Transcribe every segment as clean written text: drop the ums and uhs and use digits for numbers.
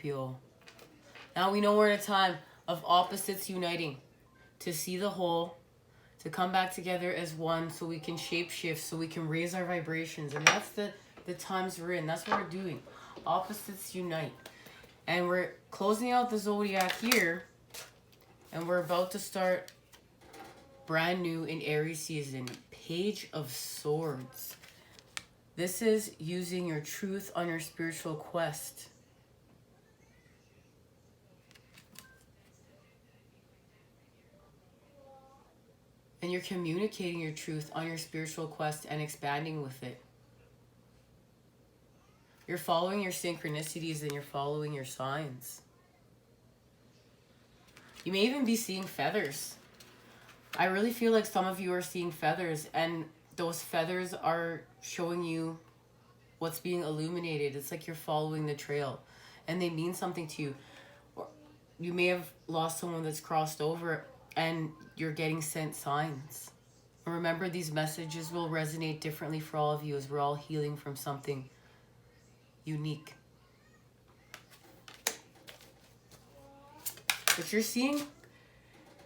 Scorpio. Now we know we're in a time of opposites uniting to see the whole, to come back together as one so we can shape shift, so we can raise our vibrations. And that's the times we're in. That's what we're doing. Opposites unite. And we're closing out the zodiac here. And we're about to start brand new in Aries season. Page of Swords. This is using your truth on your spiritual quest. And you're communicating your truth on your spiritual quest and expanding with it. You're following your synchronicities and you're following your signs. You may even be seeing feathers. I really feel like some of you are seeing feathers, and those feathers are showing you what's being illuminated. It's like you're following the trail and they mean something to you. Or you may have lost someone that's crossed over and you're getting sent signs. Remember, these messages will resonate differently for all of you as we're all healing from something unique. But you're seeing,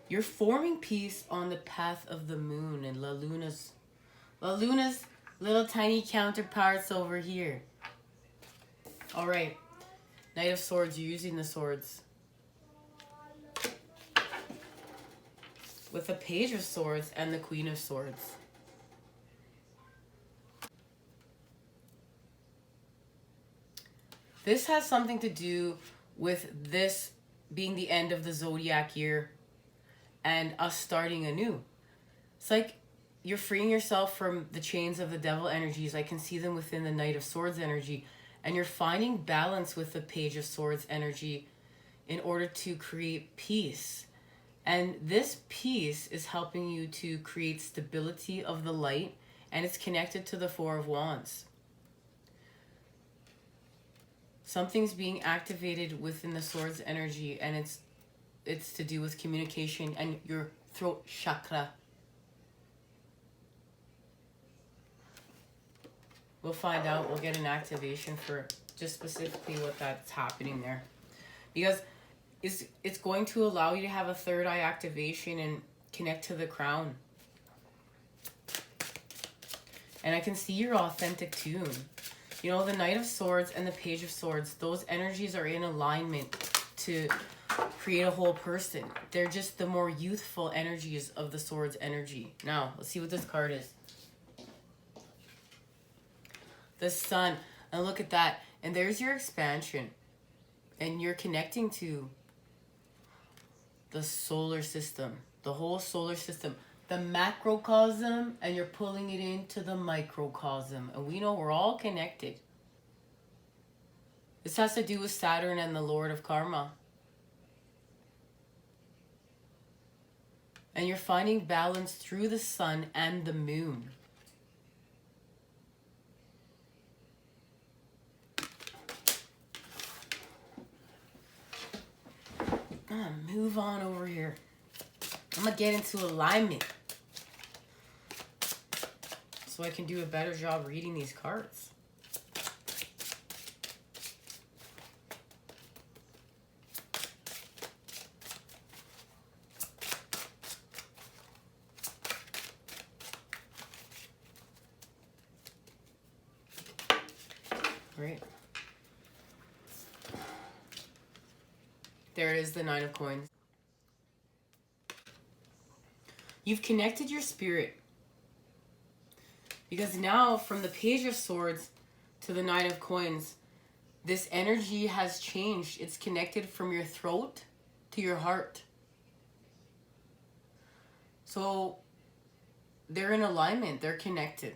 you're forming peace on the path of the moon and La Luna's little tiny counterparts over here. All right, Knight of Swords, you're using the swords. With the Page of Swords and the Queen of Swords. This has something to do with this being the end of the zodiac year and us starting anew. It's like you're freeing yourself from the chains of the devil energies. I can see them within the Knight of Swords energy. And you're finding balance with the Page of Swords energy in order to create peace. And this peace is helping you to create stability of the light, and it's connected to the Four of Wands. Something's being activated within the Swords energy, and it's to do with communication and your throat chakra. We'll find out. We'll get an activation for just specifically what that's happening there. Because it's going to allow you to have a third eye activation and connect to the crown. And I can see your authentic tune. You know, the Knight of Swords and the Page of Swords, those energies are in alignment to create a whole person. They're just the more youthful energies of the Swords energy. Now, let's see what this card is. The Sun. And look at that. And there's your expansion. And you're connecting to the solar system, the whole solar system, the macrocosm, and you're pulling it into the microcosm. And we know we're all connected. This has to do with Saturn and the Lord of Karma. And you're finding balance through the sun and the moon. I'm gonna move on over here. I'm gonna get into alignment so I can do a better job reading these cards. Great. There is the Nine of Coins. You've connected your spirit. Because now from the Page of Swords to the Nine of Coins, this energy has changed. It's connected from your throat to your heart. So they're in alignment. They're connected.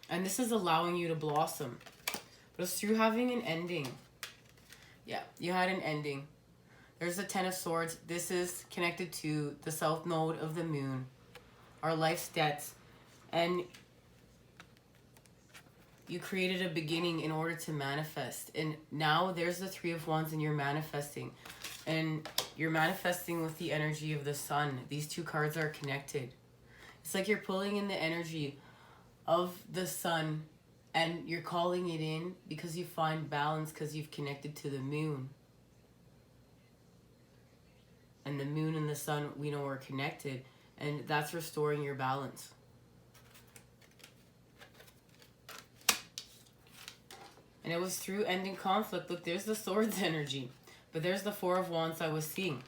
And this is allowing you to blossom. But it's through having an ending. Yeah, you had an ending. There's the Ten of Swords. This is connected to the south node of the moon, our life's debts. And you created a beginning in order to manifest. And now there's the Three of Wands and you're manifesting. And you're manifesting with the energy of the sun. These two cards are connected. It's like you're pulling in the energy of the sun And you're calling it in because you find balance because you've connected to the moon. And the moon and the sun, we know, are connected. And that's restoring your balance. And it was through ending conflict. Look, there's the swords energy. But there's the Four of Wands I was seeing.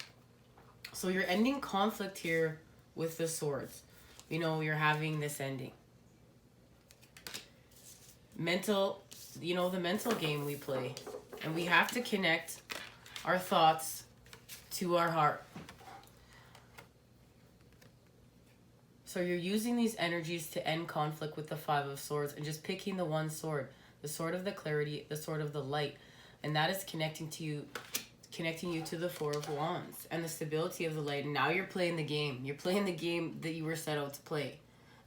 So you're ending conflict here with the swords. You know, you're having this ending. Mental, you know, the mental game we play. And we have to connect our thoughts to our heart. So you're using these energies to end conflict with the Five of Swords and just picking the one sword. The sword of the clarity, the sword of the light. And that is connecting you to the Four of Wands and the stability of the light. And now you're playing the game. You're playing the game that you were set out to play.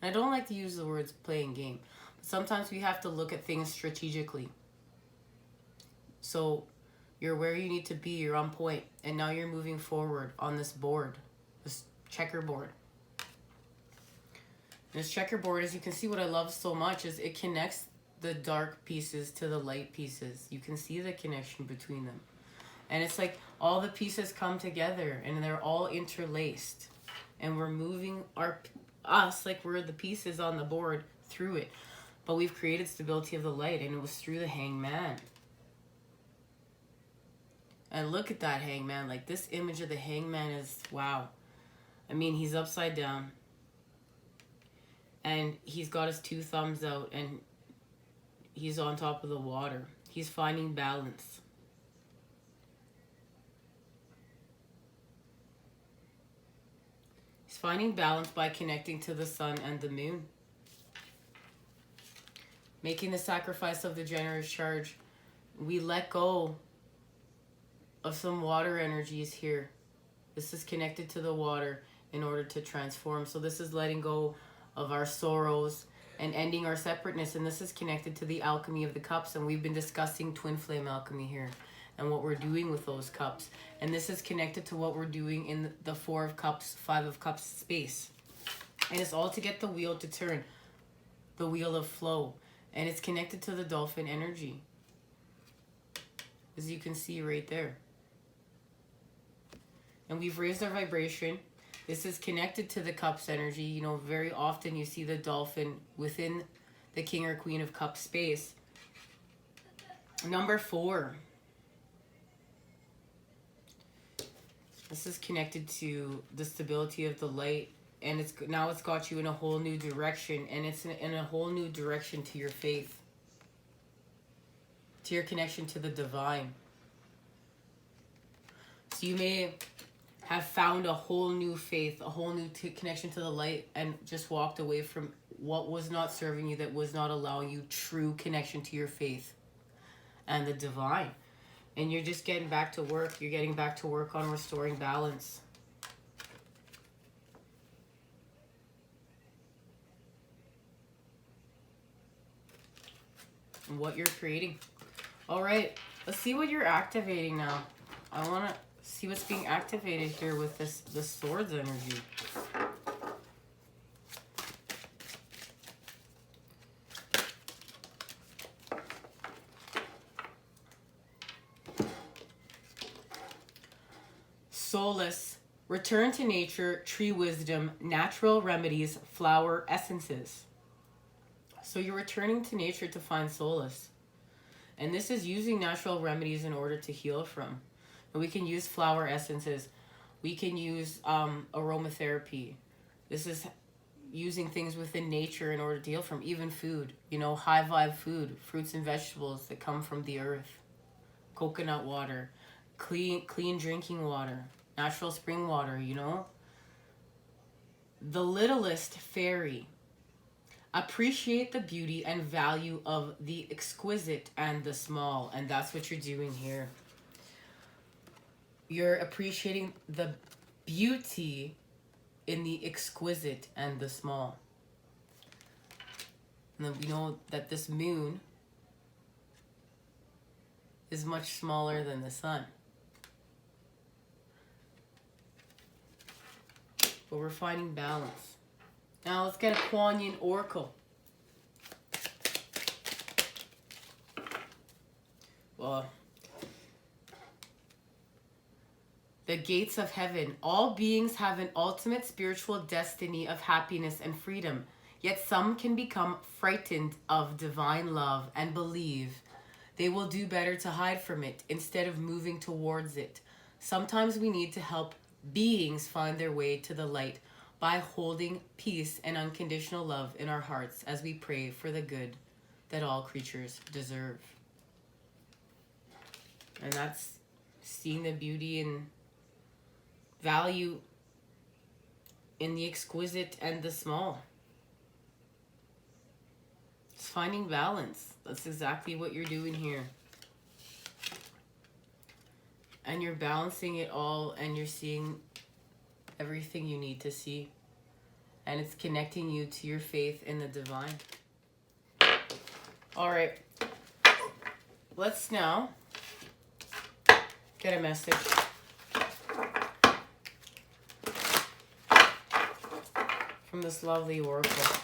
And I don't like to use the words playing game. But sometimes we have to look at things strategically. So you're where you need to be. You're on point. And now you're moving forward on this board. This checkerboard. And this checkerboard, as you can see, what I love so much is it connects the dark pieces to the light pieces. You can see the connection between them. And it's like all the pieces come together and they're all interlaced. And we're moving us like we're the pieces on the board through it. But we've created stability of the light, and it was through the Hangman. And look at that Hangman. Like, this image of the Hangman is, wow. I mean, he's upside down. And he's got his two thumbs out, and he's on top of the water. He's finding balance. He's finding balance by connecting to the sun and the moon. Making the sacrifice of the generous charge. We let go of some water energies here. This is connected to the water in order to transform. So this is letting go of our sorrows and ending our separateness. And this is connected to the alchemy of the cups. And we've been discussing twin flame alchemy here and what we're doing with those cups. And this is connected to what we're doing in the Four of Cups, Five of Cups space. And it's all to get the wheel to turn, the wheel of flow. And it's connected to the dolphin energy, as you can see right there. And we've raised our vibration. This is connected to the cups energy. You know, very often you see the dolphin within the King or Queen of Cups space. Number 4. This is connected to the stability of the light. And it's got you in a whole new direction. And it's in a whole new direction to your faith. To your connection to the divine. So you may have found a whole new faith, a whole new connection to the light, and just walked away from what was not serving you, that was not allowing you true connection to your faith and the divine. And you're just getting back to work. You're getting back to work on restoring balance. And what you're creating. All right, let's see what you're activating now. I want to see what's being activated here with this swords energy. Solace, return to nature, tree wisdom, natural remedies, flower essences. So you're returning to nature to find solace. And this is using natural remedies in order to heal from. And we can use flower essences. We can use aromatherapy. This is using things within nature in order to heal from. Even food, you know, high vibe food, fruits and vegetables that come from the earth. Coconut water, clean drinking water, natural spring water, you know. The littlest fairy. Appreciate the beauty and value of the exquisite and the small. And that's what you're doing here. You're appreciating the beauty in the exquisite and the small. And then we know that this moon is much smaller than the sun. But we're finding balance. Now let's get a Kuan Yin Oracle. Well, the gates of heaven. All beings have an ultimate spiritual destiny of happiness and freedom. Yet some can become frightened of divine love and believe they will do better to hide from it instead of moving towards it. Sometimes we need to help beings find their way to the light by holding peace and unconditional love in our hearts as we pray for the good that all creatures deserve. And that's seeing the beauty and value in the exquisite and the small. It's finding balance. That's exactly what you're doing here. And you're balancing it all, and you're seeing everything you need to see. And it's connecting you to your faith in the divine. All right. Let's now get a message from this lovely oracle.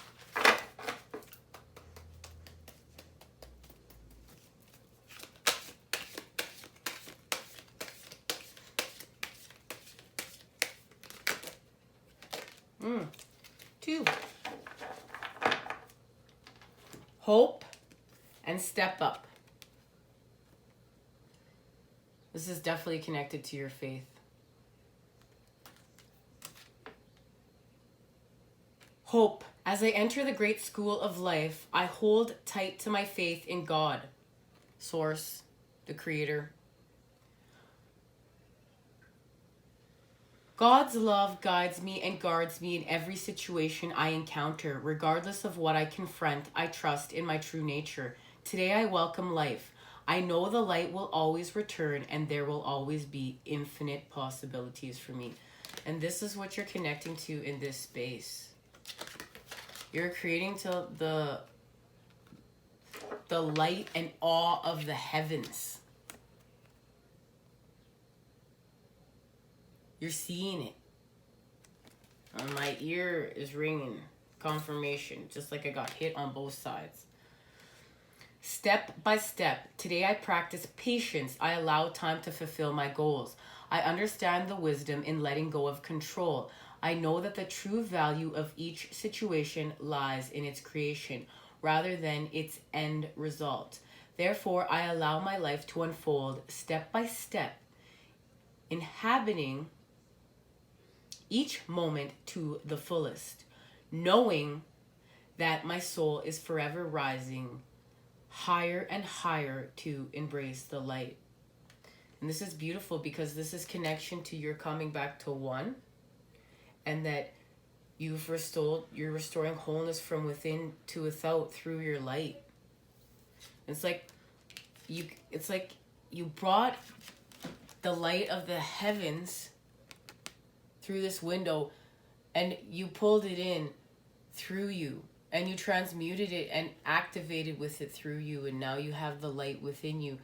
Two. Hope and step up. This is definitely connected to your faith. Hope. As I enter the great school of life, I hold tight to my faith in God, Source, the Creator. God's love guides me and guards me in every situation I encounter. Regardless of what I confront, I trust in my true nature. Today I welcome life. I know the light will always return, and there will always be infinite possibilities for me. And this is what you're connecting to in this space. You're creating to the light and awe of the heavens. You're seeing it. And my ear is ringing. Confirmation. Just like I got hit on both sides. Step by step. Today I practice patience. I allow time to fulfill my goals. I understand the wisdom in letting go of control. I know that the true value of each situation lies in its creation rather than its end result. Therefore, I allow my life to unfold step by step, inhabiting each moment to the fullest, knowing that my soul is forever rising higher and higher to embrace the light. And this is beautiful because this is connection to your coming back to one, and that you're restoring wholeness from within to without through your light. It's like you brought the light of the heavens through this window, and you pulled it in through you, and you transmuted it and activated with it through you, and now you have the light within you,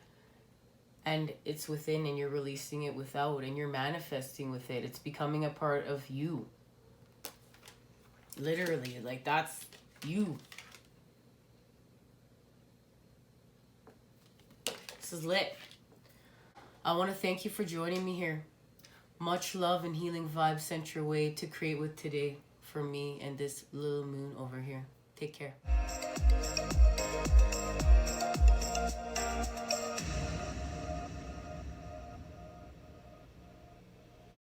and it's within, and you're releasing it without, and you're manifesting with it. It's becoming a part of you. Literally, like that's you. This is lit. I want to thank you for joining me here. Much love and healing vibes sent your way to create with today for me and this little moon over here. Take care.